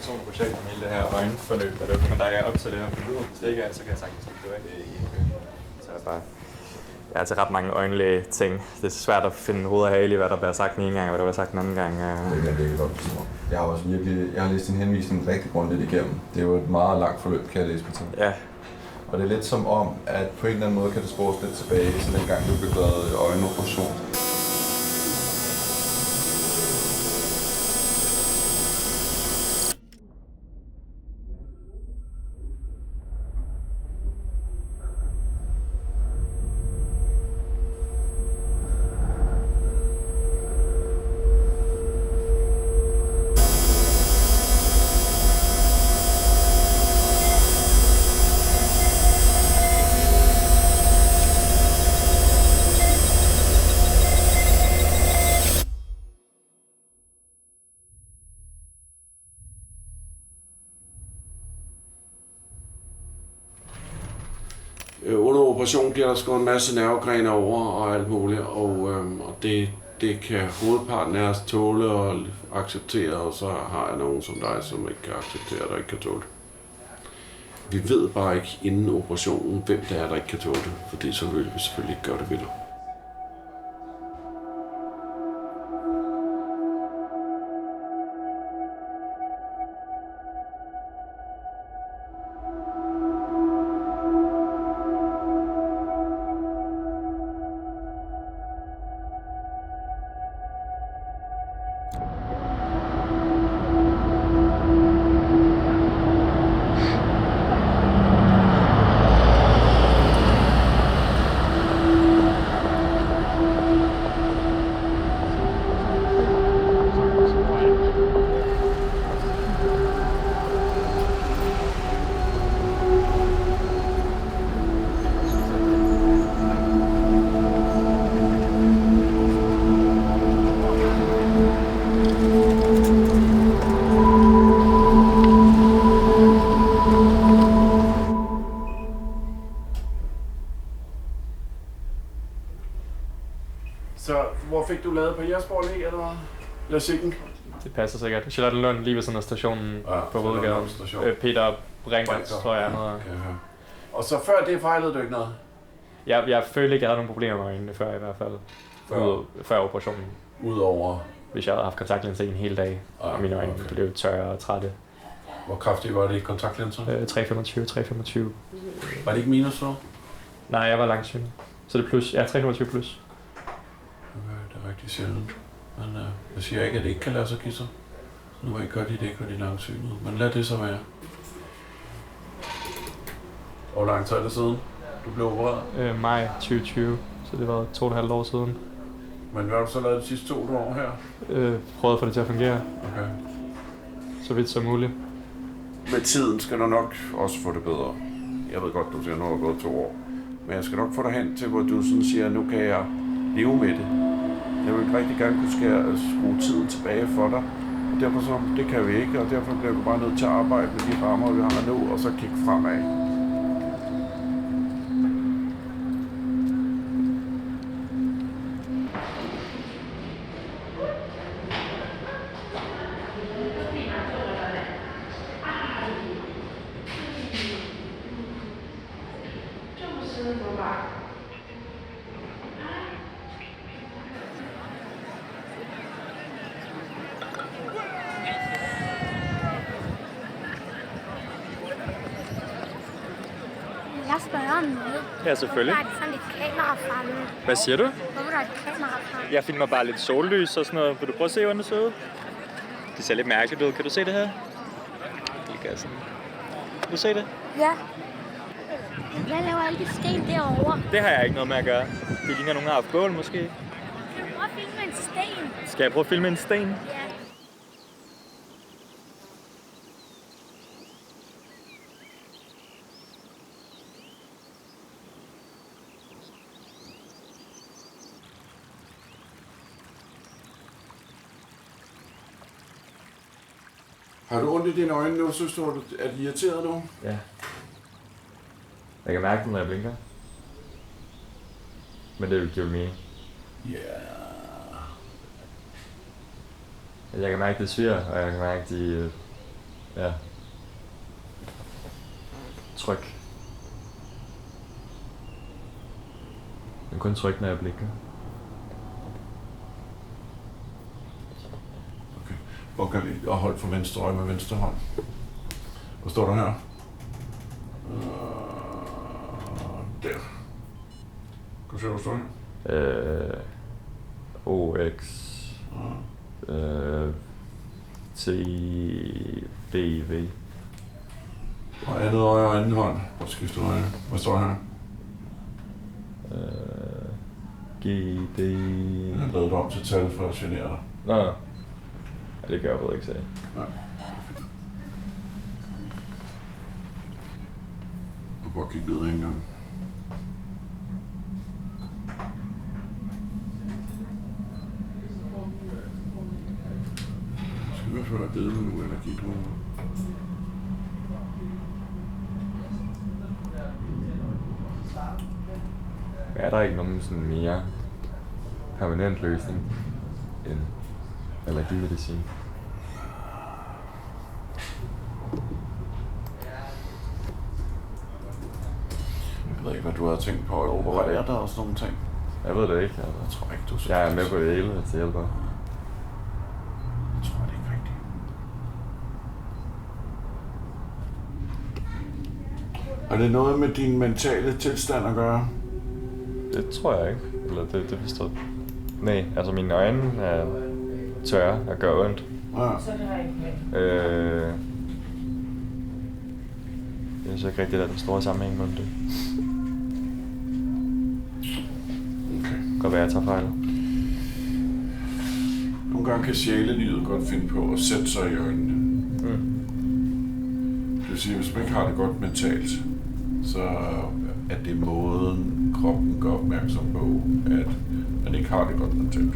personligt projekt om hele det her øjenforløb, men der er op til det her forløb. Hvis det ikke er, så kan jeg sagtens ikke det af. Så er det bare... Jeg har til ret mange øjenlæge-ting. Det er svært at finde hoved og hale i, hvad der bliver sagt den ene gang, og hvad der bliver sagt den anden gang. Det kan godt forstå. Jeg har læst en henvisning rigtig grundigt igennem. Det er jo et meget langt forløb, kan jeg læse på ting. Ja. Og det er lidt som om, at på en eller anden måde kan det spores lidt tilbage, så dengang du blev lavet øjenoperation. Under operationen bliver der skåret en masse nervegrene over og alt muligt, og det kan hovedparten af os tåle og acceptere, og så har jeg nogen som dig, som ikke kan acceptere det og ikke kan tåle det. Vi ved bare ikke inden operationen, hvem det er, der ikke kan tåle det, fordi så vil vi selvfølgelig ikke gøre det ved det. Så hvor fik du lavet på Jægersborg Allé, eller hvad? Lassikken? Det passer sikkert. Charlottenlund, lige ved sådan af stationen på Rødegade. Peter Brinkert, tror jeg. Noget. Og så før det fejlede du ikke noget? Jeg følte ikke, jeg havde nogle problemer med øjnene før i hvert fald. Før operationen. Udover? Hvis jeg havde haft kontaktlinser en hel dag, og mine øjne blev tørre og trætte. Hvor kraftigt var det i kontaktlinser? 325. Var det ikke minus så? Nej, jeg var langsynet. Så det er plus. Ja, 325 plus. Det er rigtig sjældent. Men jeg siger ikke, at det ikke kan lade sig give sig. Nu har I godt i det, og de langsynede. Men lad det så være. Hvor lang tid er det siden, du blev opereret? Maj 2020, så det var 2,5 år siden. Men hvad har du så lavet de sidste 2 år her? Prøvet at få det til at fungere. Okay. Så vidt som muligt. Med tiden skal du nok også få det bedre. Jeg ved godt, du siger, nu har gået 2 år. Men jeg skal nok få dig hen til, hvor du sådan siger, nu kan jeg leve med det. Jeg vil rigtig gerne kunne skrue tiden tilbage for dig. Og derfor så, det kan vi ikke, og derfor bliver vi bare nødt til at arbejde med de rammer, vi har nu, og så kigge fremad. Jeg spørger om noget. Ja, selvfølgelig. Hvorfor er det sådan lidt kamera fremme? Hvad siger du? Hvorfor er der et kamera fremme? Jeg filmer bare lidt sollys og sådan noget. Vil du prøve at se, hvordan det ser ud? Det ser lidt mærkeligt ud. Kan du se det her? Kan du se det? Ja. Jeg laver alle de sten derovre. Det har jeg ikke noget med at gøre. Det ligner, nogen har haft bål måske. Kan du prøve at filme en sten? Skal jeg prøve at filme en sten? Ja. Har du ondt i dine øjne nu? Synes du, er de irriteret nu? Ja. Jeg kan mærke dem, når jeg blinker. Men det giver mening. Ja. Jeg kan mærke, det sviger, og jeg kan mærke, Ja. Tryk. Men kun tryk, når jeg blinker. Okay. Hvor kan vi holde for venstre øje med venstre hånd? Hvad står der her? Der. Kan du se, hvor står her? OX TBV. Og andet øje og anden hånd. Hvor skifter øje? Hvad står der her? GD. Jeg har lavet det om til tal for at genere dig. Nå. Ja, det gør jeg både ikke sige. Nej. Du kan bare kigge ned en gang. Skal vi i hvert fald være bedre nu, eller give du? Er der ikke nogen sådan mere permanent løsning end allergimedicin? Jeg ved ikke, hvad du har tænkt på at operere der og sådan nogle ting. Jeg ved det ikke. Altså. Jeg tror ikke, du skal. Jeg er med på det hele, til hjælper. Jeg tror det ikke rigtigt. Er det noget med din mentale tilstand at gøre? Det tror jeg ikke. Eller det forstår jeg. Nej, altså mine øjne er tørre og gør ondt. Ja. Jeg synes ikke rigtig, at der er den store sammenhæng mellem det. Okay. Det kan godt være, at jeg tager fejl. Nogle gange kan sjælelivet godt finde på at sætte sig i øjnene. Det vil sige, at hvis man ikke har det godt mentalt, så er det måden, kroppen gør opmærksom på, at man ikke har det godt mentalt.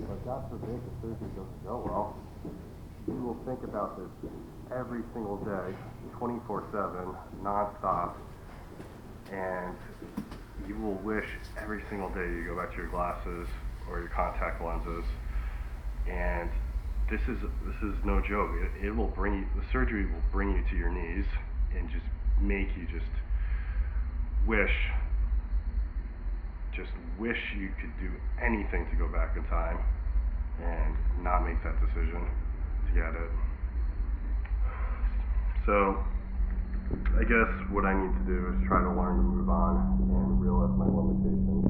But God forbid the surgery doesn't go well. You will think about this every single day, 24/7, nonstop, and you will wish every single day you go back to your glasses or your contact lenses. And this is no joke. It will bring you, the surgery will bring you to your knees and just make you just wish you could do anything to go back in time and not make that decision to get it. So I guess what I need to do is try to learn to move on and realize my limitations.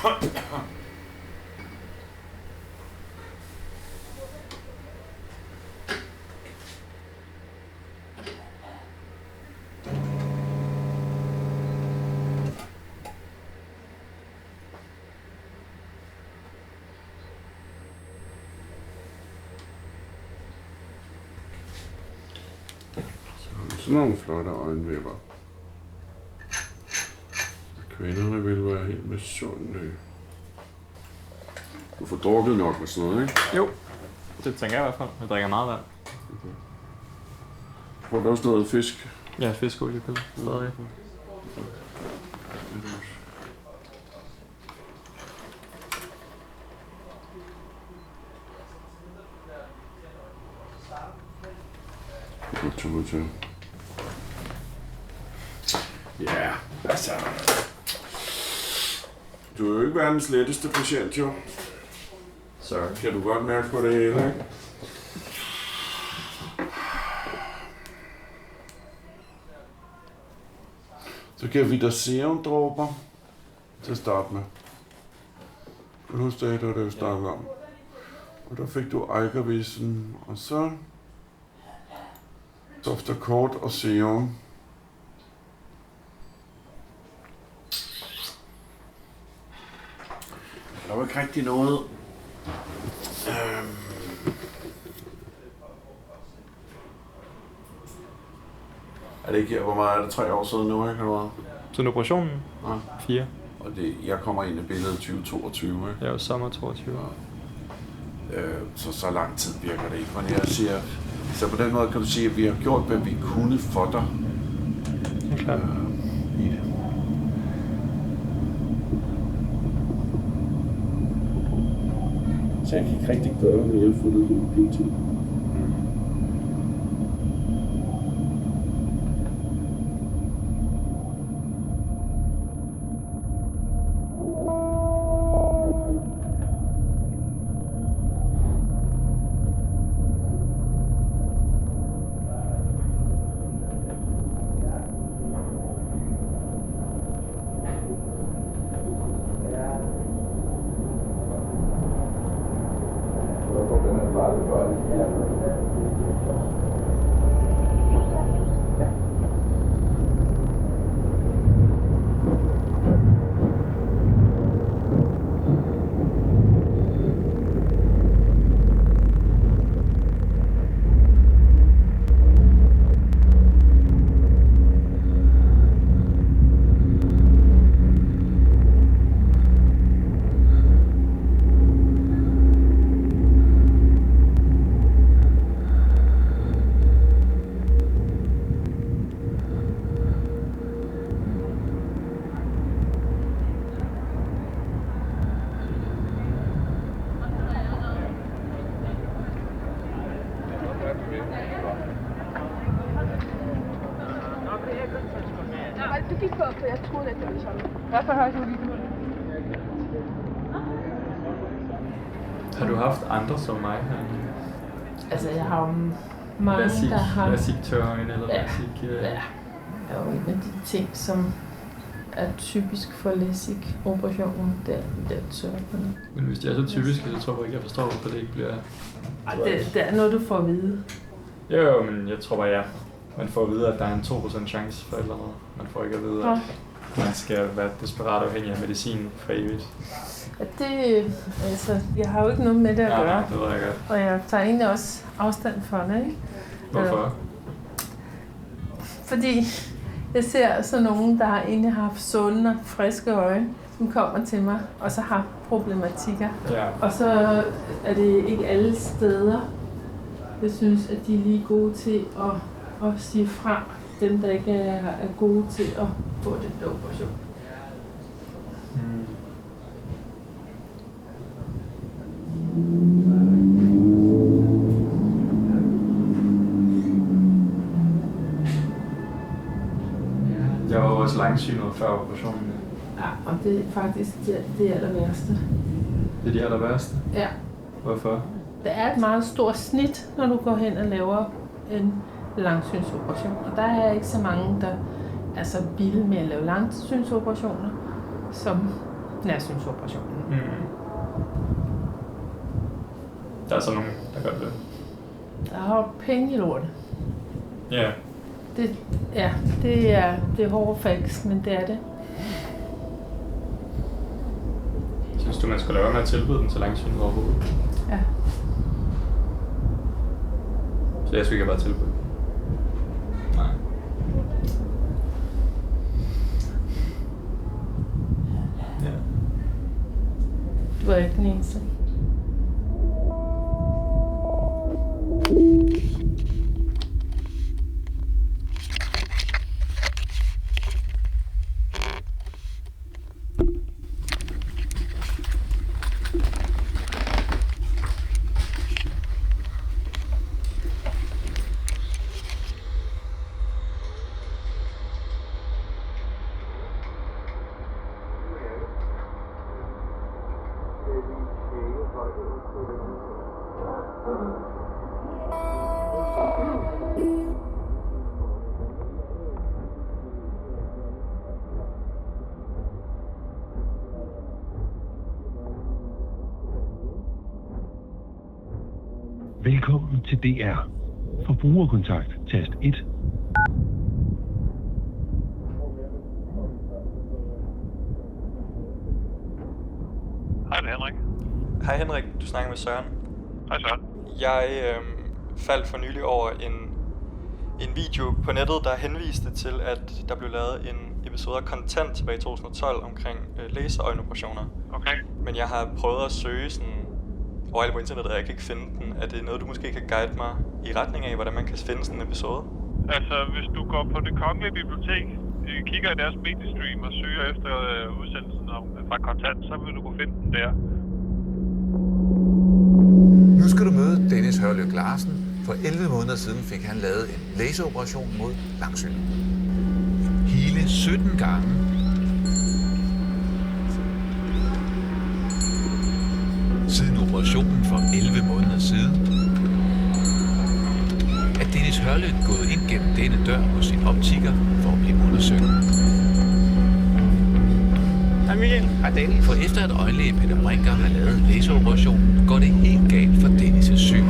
Sådan nogle flotte øjenvipper. Kvinderne ville være helt misundelige. Du får drukket nok med sådan noget, ikke? Jo, det tænker jeg i hvert fald. Jeg drikker meget vand. Får du også noget fisk? Ja, fiskoliepille. Stadig. Godt tur til. Ja, altså. Du er jo ikke verdens letteste patient, jo. Sorry. Kan du godt mærke på det hele, ikke? Så giver vi dig serumdråber til at starte med. Kan du huske det, vi snakkede om? Og der fik du Eigervisen, og så Softer kort og serum. Der var ikke rigtig noget. Er det ikke, hvor meget er det, 3 år siden nu, ikke? Siden operationen? Ja. 4. Og det, jeg kommer ind i billedet 2022, ikke? Jeg er jo sommer 22. Ja. Så lang tid virker det ikke. Men jeg siger, så på den måde kan du sige, at vi har gjort, hvad vi kunne for dig. Okay. I det. Så jeg kan ikke rigtig gøre mere for det hele tid. Du gik på, for jeg troede, at det var det samme. Hvorfor har du lige på det? Har du haft andre som mig her? Altså, jeg har jo mange, der har... Lad os sige tørøjne, eller lad os sige... Ja, det er jo en af de ting, som er typisk for LASIK-operationen, det er tørøjne. Men hvis de er så typiske, så tror jeg ikke, jeg forstår, hvorfor det ikke bliver... Ej, det er noget, du får at vide. Jo, men jeg tror bare, ja. Man får at vide, at der er en 2% chance for et eller andet. Man får ikke at vide, at man skal være desperat afhængig af medicin for evigt. Altså, jeg har jo ikke noget med det at gøre. Ja, det ved jeg godt. Og jeg tager egentlig også afstand for det, ikke? Hvorfor? Fordi jeg ser sådan nogen, der har egentlig haft sunde og friske øjne, som kommer til mig, og så har problematikker. Ja. Og så er det ikke alle steder, jeg synes, at de er lige gode til at sige fra, dem der ikke er gode til at få den operation. Jeg var også langsynet før operationen. Ja, og det er faktisk det aller værste. Det er de aller værste? Ja. Hvorfor? Der er et meget stort snit, når du går hen og laver en langsynsoperation. Og der er ikke så mange, der er så vilde med at lave langsynsoperationer, som nærsynsoperationen. Mm. Der er så nogen, der gør det. Der har jo penge i lortet. Ja. Det er hårde facts, men det er det. Synes du, man skulle lade være med at tilbyde den til langsynede overhovedet? Ja. Så jeg skulle ikke have været tilbudt? Nej. Ja. Du er ikke den eneste. Velkommen til DR. Forbrugerkontakt, tast 1. Hej, det er Henrik. Hej Henrik, du snakker med Søren. Hej Søren. Jeg faldt for nylig over en video på nettet, der henviste til, at der blev lavet en episode af Content tilbage i 2012 omkring laserøjenoperationer. Okay. Men jeg har prøvet at søge sådan overalt på internettet, og jeg kan ikke finde den. Er det noget, du måske kan guide mig i retning af, hvordan man kan finde sådan en episode? Altså, hvis du går på Det Kongelige Bibliotek, kigger i deres mediestream og søger efter udsendelsen fra Content, så vil du kunne finde den der. Nu skal du møde Dennis Hørløk Larsen. For 11 måneder siden fik han lavet en laseroperation mod langsyn. Hele 17 gange. Siden operationen for 11 måneder siden, er Dennis Hørløk gået ind gennem denne dør hos sin optiker for at blive undersøgt. Hej Michael. Hej Daniel. For efter at øjenlæge Peter Brinker har lavet laseroperationen, går det helt galt for Dennis' syn.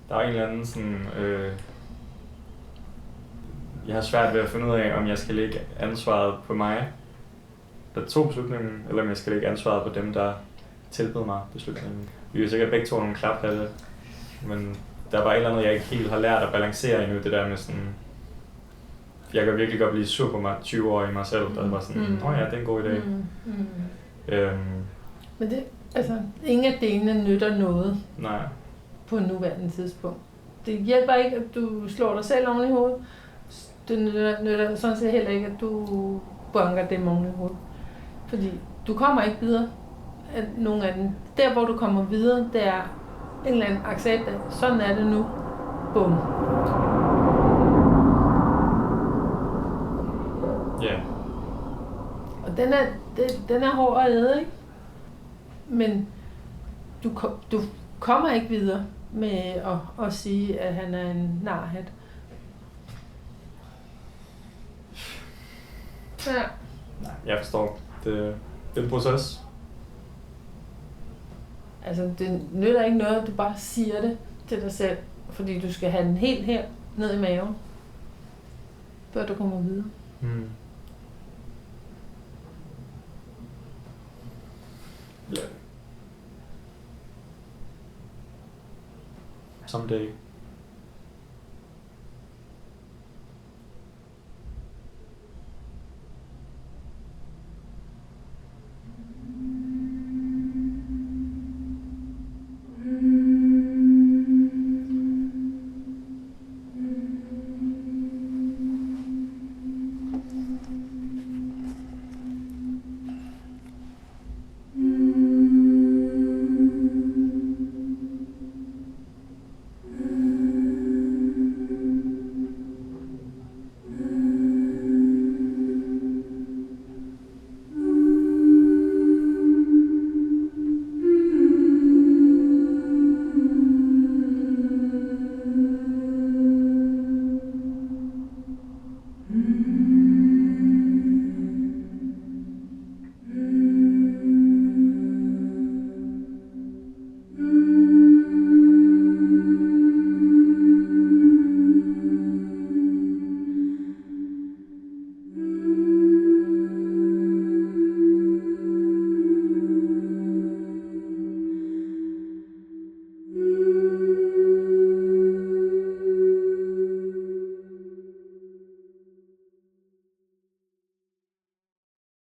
Der er en eller anden sådan... jeg har svært ved at finde ud af, om jeg skal lægge ansvaret på mig, der tog beslutningen, eller om jeg skal lægge ansvaret på dem, der tilbød mig beslutningen. Vi er sikkert begge to nogle klaphatte, men der var et eller andet, jeg ikke helt har lært at balancere endnu, det der med sådan... Jeg kan virkelig godt blive sur på mig 20 år i mig selv, der var sådan, ja, det er en god idé. Men det, altså, ingen af delene nytter noget. Nej. På nuværende tidspunkt. Det hjælper ikke, at du slår dig selv oven i hovedet. Det nytter sådan set heller ikke, at du bunker dem oven i hovedet. Fordi du kommer ikke videre af nogen af dem. Der, hvor du kommer videre, det er en eller anden accept af, sådan er det nu. Bum. Ja. Og den er hård at æde, ikke? Men du kommer ikke videre med at sige, at han er en narhat. Ja. Nej, jeg forstår. Det er en proces. Altså, det nytter ikke noget, at du bare siger det til dig selv, fordi du skal have den helt her ned i maven, før du kommer videre. Mm. Ja. Someday.